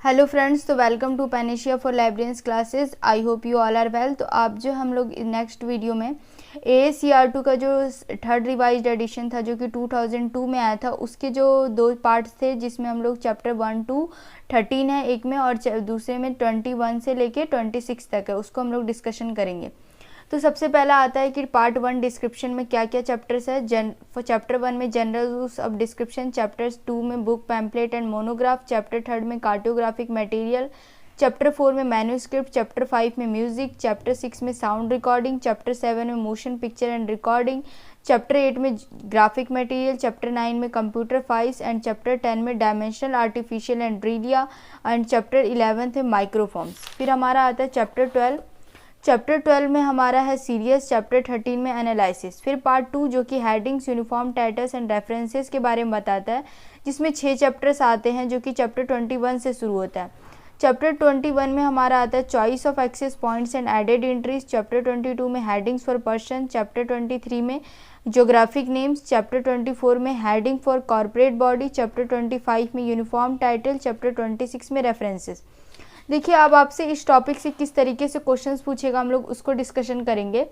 Hello friends, तो welcome to panacea for librarians classes. I hope you all are well. तो आप जो हम लोग नेक्स्ट वीडियो में AACR2 का जो थर्ड रिवाइज्ड एडिशन था जो कि 2002 में आया था, उसके जो दो पार्ट्स थे जिसमें हम लोग चैप्टर 1 to 13 है एक में, और दूसरे में 21 से लेके 26 तक है, उसको हम लोग डिस्कशन करेंगे। तो सबसे पहला आता है कि पार्ट 1 डिस्क्रिप्शन में क्या क्या चैप्टर्स है। चैप्टर 1 में general rules of description, chapter 2 में book pamphlet and monograph, chapter 3 में कार्टोग्राफिक मटेरियल, चैप्टर 4 में मैन्यूस्क्रिप्ट, चैप्टर 5 में म्यूजिक, चैप्टर 6 में साउंड रिकॉर्डिंग, चैप्टर 7 में motion picture and recording, chapter 8 में ग्राफिक मटेरियल, चैप्टर 9 में कंप्यूटर फाइल्स एंड चैप्टर 10 में dimensional artificial and realia and chapter 11 में माइक्रोफॉर्म्स। फिर हमारा आता है चैप्टर 12 में हमारा है सीरियस, चैप्टर 13 में एनालिसिस। फिर पार्ट 2 जो कि headings, uniform titles and references के बारे में बताता है, जिसमें 6 चैप्टर्स आते हैं जो कि चैप्टर 21 से शुरू होता है। चैप्टर 21 में हमारा आता है choice of access points and added entries, chapter 22 में हेडिंग्स फॉर पर्सन, चैप्टर 23 में ज्योग्राफिक नेम्स, चैप्टर 24 में heading for corporate body, chapter 25 में यूनिफॉर्म टाइटल, चैप्टर 26 में रेफरेंसेस। देखिए, अब आपसे इस टॉपिक से किस तरीके से क्वेश्चंस पूछेगा हम लोग उसको डिस्कशन करेंगे।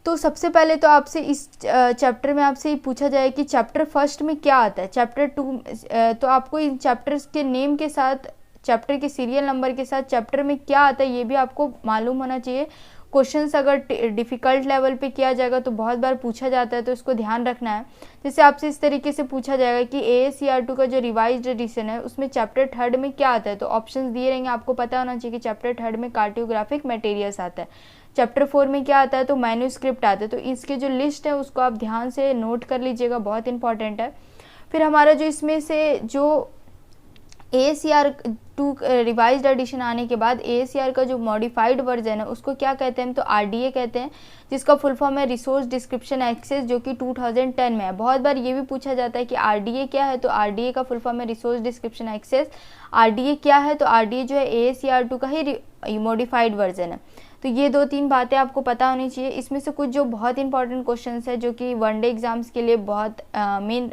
तो सबसे पहले तो आपसे इस चैप्टर में आपसे ये पूछा जाए कि चैप्टर फर्स्ट में क्या आता है, चैप्टर 2 तो आपको इन चैप्टर्स के नेम के साथ, चैप्टर के सीरियल नंबर के साथ चैप्टर में क्या आता है ये भी आपको मालूम होना चाहिए। क्वेश्चंस अगर डिफ़िकल्ट लेवल पे किया जाएगा तो बहुत बार पूछा जाता है, तो इसको ध्यान रखना है। जैसे आपसे इस तरीके से पूछा जाएगा कि AACR2 का जो रिवाइज्ड एडिशन है उसमें चैप्टर 3 में क्या आता है, तो ऑप्शंस दिए रहेंगे, आपको पता होना चाहिए कि चैप्टर 3 में कार्टोग्राफिक मटेरियल्स आता है, चैप्टर 4 में क्या आता है, तो मैन्यूस्क्रिप्ट आता है। तो इसके जो लिस्ट है उसको आप ध्यान से नोट कर लीजिएगा, बहुत इंपॉर्टेंट है। फिर हमारा जो इसमें से जो AACR2 रिवाइज्ड एडिशन आने के बाद AACR का जो मॉडिफाइड वर्जन है उसको क्या कहते हैं, तो RDA कहते हैं, जिसका फुल फॉर्म है रिसोर्स डिस्क्रिप्शन एक्सेस, जो कि 2010 में है। बहुत बार ये भी पूछा जाता है कि RDA क्या है, तो RDA का फुल फॉर्म है रिसोर्स डिस्क्रिप्शन एक्सेस। RDA क्या है, तो RDA जो है AACR2 का ही मॉडिफाइड वर्जन है। तो ये 2-3 बातें आपको पता होनी चाहिए। इसमें से कुछ जो बहुत इंपॉर्टेंट क्वेश्चन है जो कि वनडे एग्जाम्स के लिए बहुत मेन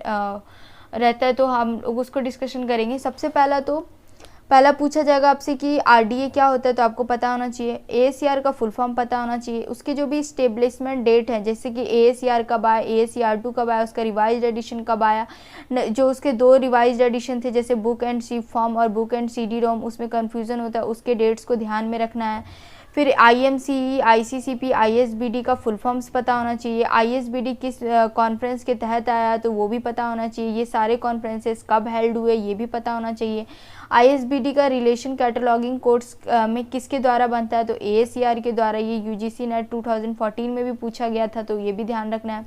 रहता है, तो हम लोग उसको डिस्कशन करेंगे। सबसे पहला पूछा जाएगा आपसे कि RDA क्या होता है, तो आपको पता होना चाहिए। AACR का फुल फॉर्म पता होना चाहिए, उसकी जो भी इस्टेब्लिशमेंट डेट है, जैसे कि AACR कब आया, AACR2 कब आया, उसका रिवाइज्ड एडिशन कब आया, जो उसके 2 रिवाइज्ड एडिशन थे जैसे बुक एंड सी फॉर्म और बुक एंड CD-ROM, उसमें कन्फ्यूज़न होता है, उसके डेट्स को ध्यान में रखना है। फिर IMCE, ICCP, ISBD का फुल फॉर्म्स पता होना चाहिए। ISBD किस कॉन्फ्रेंस के तहत आया तो वो भी पता होना चाहिए। ये सारे कॉन्फ्रेंसेस कब हेल्ड हुए ये भी पता होना चाहिए। ISBD का रिलेशन कैटलॉगिंग कोर्स में किसके द्वारा बनता है, तो AACR के द्वारा। ये UGC नेट 2014 में भी पूछा गया था, तो ये भी ध्यान रखना है।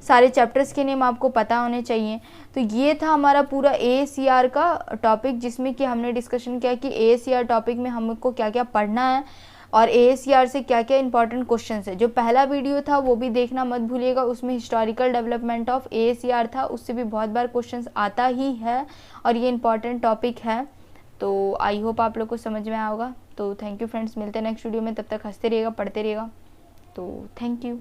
सारे चैप्टर्स के नेम आपको पता होने चाहिए। तो ये था हमारा पूरा AACR का टॉपिक, जिसमें कि हमने डिस्कशन किया कि AACR टॉपिक में हमको क्या क्या पढ़ना है और AACR से क्या क्या इंपॉर्टेंट क्वेश्चंस है। जो पहला वीडियो था वो भी देखना मत भूलिएगा, उसमें हिस्टोरिकल डेवलपमेंट ऑफ AACR था, उससे भी बहुत बार क्वेश्चंस आता ही है और ये इंपॉर्टेंट टॉपिक है। तो आई होप आप लोग को समझ में आया होगा। तो थैंक यू फ्रेंड्स, मिलते हैं नेक्स्ट वीडियो में, तब तक हंसते रहिएगा, पढ़ते रहिएगा। तो थैंक यू।